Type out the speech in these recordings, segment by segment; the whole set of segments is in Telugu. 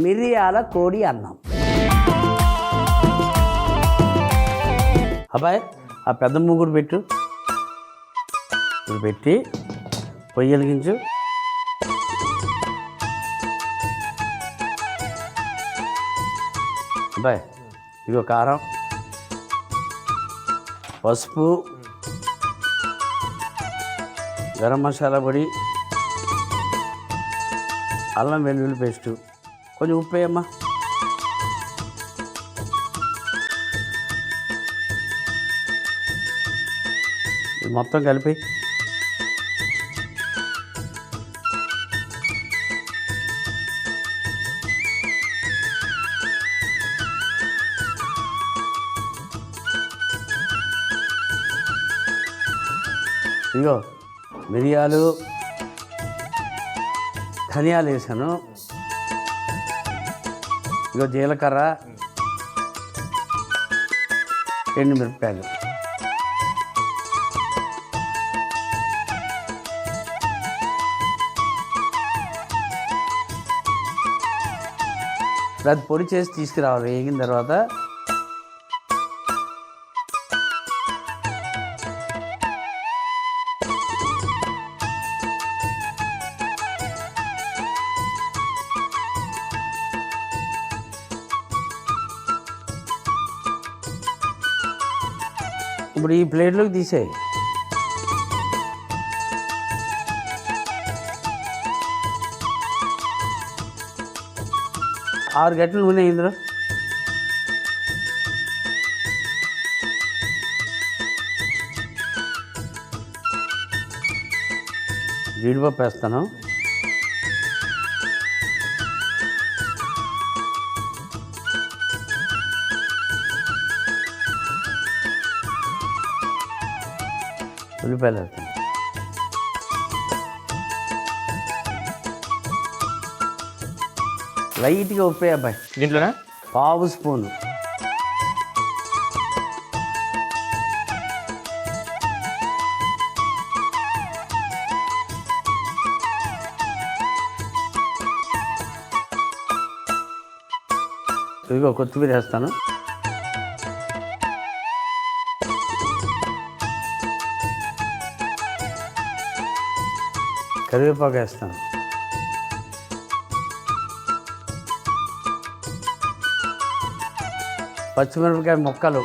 మిరియాల కోడి అన్నం. అబ్బాయి ఆ పెద్ద మూగుడు పెట్టు. ఇప్పుడు పెట్టి పొయ్యి వెలిగించు. అబ్బాయి ఇగో కారం, పసుపు, గరం మసాలా పొడి, అల్లం వెల్లుల్లి పేస్టు, కొంచెం ఉప్పు వేయమ్మా. ఇది మొత్తం కలిపి ఇగో మిరియాలు, ధనియాలు వేసాను. ఇగో జీలకర్ర, ఎండుమిరపకాయలు. అది పొడి చేసి తీసుకురావాలి. వేగిన తర్వాత ఇప్పుడు ఈ ప్లేట్లోకి తీసేయి. ఆరు గంటలు నూనె ఇందులో. జీడిపప్పు వేస్తాను. ఉల్లిపాయలు వేస్తాను. లైట్గా ఉప్పు అబ్బాయి. దీంట్లోనా పావు స్పూను. ఇదిగో కొత్తిమీర వేస్తాను. కరివేపాకు వేస్తాను. పచ్చిమిరపకాయ ముక్కలు,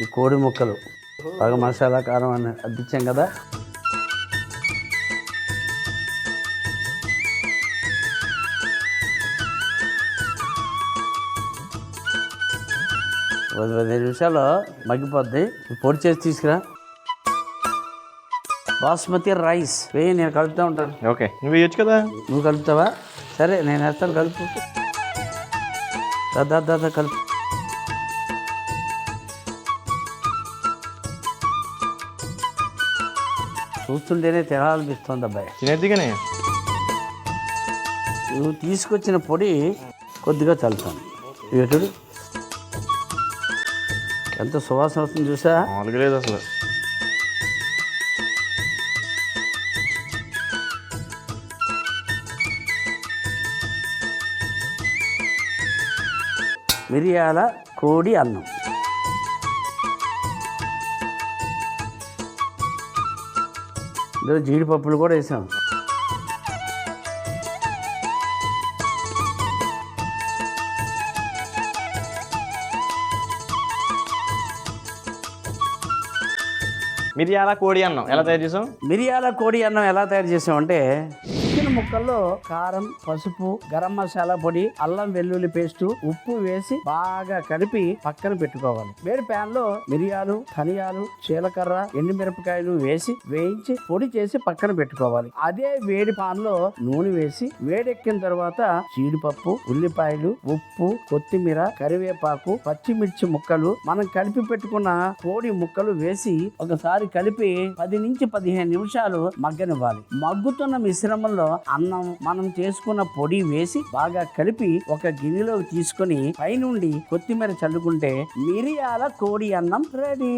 ఈ కోడి ముక్కలు, బాగా మసాలా కారం అని అద్దించాం కదా. పది 15 నిమిషాలు మగ్గిపోద్ది. పొడి చేసి తీసుకురా. బాస్మతి రైస్ వేయి, నేను కలుపుతూ ఉంటాను. ఓకే, నువ్వు వేయచ్చు కదా. నువ్వు కలుపుతావా? సరే నేను వేస్తాను. కలుపు. దాదా కలుపు. చూస్తుంటేనే తినాలనిపిస్తుంది అబ్బాయి. తినేదిగానే నువ్వు తీసుకొచ్చిన పొడి కొద్దిగా చల్లుతాను. ఇటు ఎంత సువాసన వస్తుంది చూసా. మామూలుగా లేదు అసలు. మిరియాల కోడి అన్నం. ఇందులో జీడిపప్పులు కూడా వేసాం. మిరియాల కోడి అన్నం ఎలా తయారు చేసాం? మిరియాల కోడి అన్నం ఎలా తయారు చేసామంటే, చికెన్ ముక్కల్లో కారం, పసుపు, గరం మసాలా పొడి, అల్లం వెల్లుల్లి పేస్టు, ఉప్పు వేసి బాగా కలిపి పక్కన పెట్టుకోవాలి. వేడి ప్యాన్ లో మిరియాలు, ధనియాలు, జీలకర్ర, ఎండుమిరపకాయలు వేసి వేయించి పొడి చేసి పక్కన పెట్టుకోవాలి. అదే వేడి పాన్ లో నూనె వేసి వేడెక్కిన తర్వాత జీడిపప్పు, ఉల్లిపాయలు, ఉప్పు, కొత్తిమీర, కరివేపాకు, పచ్చిమిర్చి ముక్కలు, మనం కలిపి పెట్టుకున్న కోడి ముక్కలు వేసి ఒకసారి కలిపి 10 నుంచి 15 నిమిషాలు మగ్గనివ్వాలి. మగ్గుతున్న మిశ్రమంలో అన్నం, మనం చేసుకున్న పొడి వేసి బాగా కలిపి ఒక గిన్నెలోకి తీసుకొని పైనుండి కొత్తిమీర చల్లుకుంటే మిరియాల కోడి అన్నం రెడీ.